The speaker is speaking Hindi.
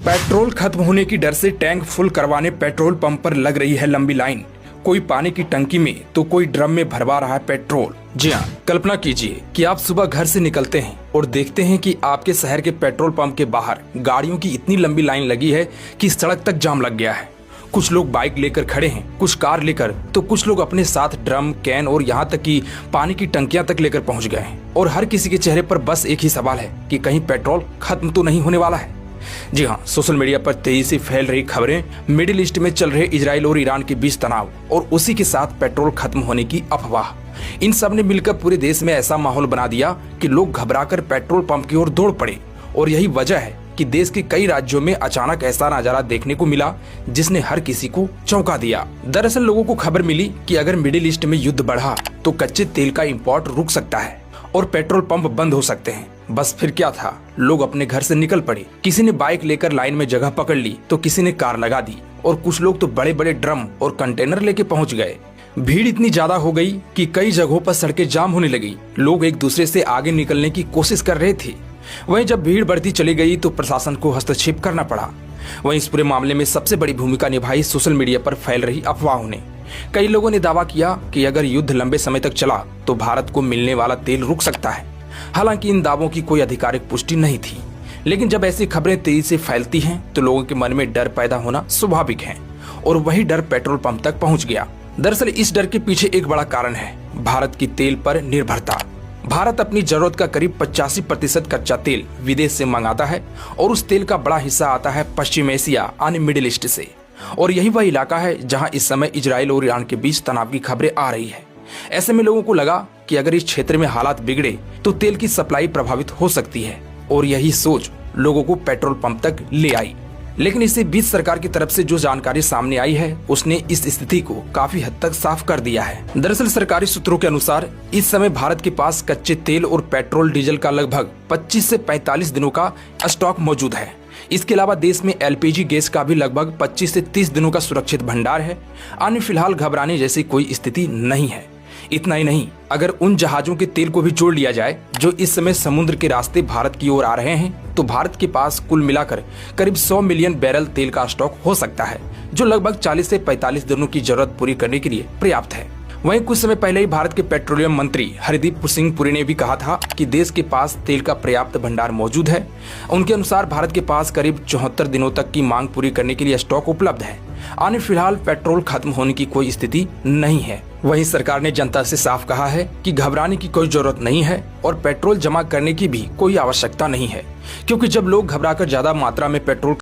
पेट्रोल खत्म होने की डर से टैंक फुल करवाने पेट्रोल पंप पर लग रही है लंबी लाइन। कोई पानी की टंकी में तो कोई ड्रम में भरवा रहा है पेट्रोल। जी हाँ, कल्पना कीजिए कि आप सुबह घर से निकलते हैं और देखते हैं कि आपके शहर के पेट्रोल पंप के बाहर गाड़ियों की इतनी लंबी लाइन लगी है कि सड़क तक जाम लग गया है। कुछ लोग बाइक लेकर खड़े हैं, कुछ कार लेकर, तो कुछ लोग अपने साथ ड्रम, कैन और यहाँ तक कि पानी की टंकियां तक लेकर पहुंच गए हैं। और हर किसी के चेहरे पर बस एक ही सवाल है कि कहीं पेट्रोल खत्म तो नहीं होने वाला है। जी हाँ, सोशल मीडिया पर तेजी से फैल रही खबरें, मिडिल ईस्ट में चल रहे इजराइल और ईरान के बीच तनाव और उसी के साथ पेट्रोल खत्म होने की अफवाह, इन सब ने मिलकर पूरे देश में ऐसा माहौल बना दिया कि लोग घबराकर पेट्रोल पंप की ओर दौड़ पड़े। और यही वजह है कि देश के कई राज्यों में अचानक ऐसा नजारा देखने को मिला जिसने हर किसी को चौंका दिया। दरअसल लोगों को खबर मिली कि अगर मिडिल ईस्ट में युद्ध बढ़ा तो कच्चे तेल का इंपोर्ट रुक सकता है और पेट्रोल पंप बंद हो सकते हैं। बस फिर क्या था, लोग अपने घर से निकल पड़े। किसी ने बाइक लेकर लाइन में जगह पकड़ ली तो किसी ने कार लगा दी और कुछ लोग तो बड़े बड़े ड्रम और कंटेनर लेके पहुंच गए। भीड़ इतनी ज्यादा हो गई कि कई जगहों पर सड़कें जाम होने लगी। लोग एक दूसरे से आगे निकलने की कोशिश कर रहे थे। वहीं जब भीड़ बढ़ती चली गई तो प्रशासन को हस्तक्षेप करना पड़ा। वहीं इस पूरे मामले में सबसे बड़ी भूमिका निभाई सोशल मीडिया पर फैल रही अफवाहों ने। कई लोगों ने दावा किया कि अगर युद्ध लंबे समय तक चला तो भारत को मिलने वाला तेल रुक सकता है। हालांकि इन दावों की कोई आधिकारिक पुष्टि नहीं थी, लेकिन जब ऐसी खबरें तेजी से फैलती हैं तो लोगों के मन में डर पैदा होना स्वाभाविक है और वही डर पेट्रोल पंप तक पहुंच गया। दरअसल इस डर के पीछे एक बड़ा कारण है भारत की तेल पर निर्भरता। भारत अपनी जरूरत का करीब 85% कच्चा तेल विदेश से मंगाता है और उस तेल का बड़ा हिस्सा आता है पश्चिम एशिया यानी मिडिल ईस्ट से। और यही वह इलाका है जहां इस समय इजराइल और ईरान के बीच तनाव की खबरें आ रही है। ऐसे में लोगों को लगा कि अगर इस क्षेत्र में हालात बिगड़े तो तेल की सप्लाई प्रभावित हो सकती है और यही सोच लोगों को पेट्रोल पंप तक ले आई। लेकिन इससे बीच सरकार की तरफ से जो जानकारी सामने आई है उसने इस स्थिति को काफी हद तक साफ कर दिया है। दरअसल सरकारी सूत्रों के अनुसार इस समय भारत के पास कच्चे तेल और पेट्रोल डीजल का लगभग 25 से 45 दिनों का स्टॉक मौजूद है। इसके अलावा देश में एलपीजी गैस का भी लगभग 25 से 30 दिनों का सुरक्षित भंडार है। अन्य फिलहाल घबराने जैसी कोई स्थिति नहीं है। इतना ही नहीं, अगर उन जहाजों के तेल को भी जोड़ लिया जाए जो इस समय समुद्र के रास्ते भारत की ओर आ रहे हैं तो भारत के पास कुल मिलाकर करीब 100 मिलियन बैरल तेल का स्टॉक हो सकता है, जो लगभग 40 से 45 दिनों की जरूरत पूरी करने के लिए पर्याप्त है। वहीं कुछ समय पहले ही भारत के पेट्रोलियम मंत्री हरदीप सिंह पुरी ने भी कहा था कि देश के पास तेल का पर्याप्त भंडार मौजूद है। उनके अनुसार भारत के पास करीब 74 दिनों तक की मांग पूरी करने के लिए स्टॉक उपलब्ध है। आने फिलहाल पेट्रोल खत्म होने की कोई स्थिति नहीं है। वहीं सरकार ने जनता से साफ कहा है कि घबराने की कोई जरूरत नहीं है और पेट्रोल जमा करने की भी कोई आवश्यकता नहीं है, क्योंकि जब लोग घबराकर ज्यादा मात्रा में पेट्रोल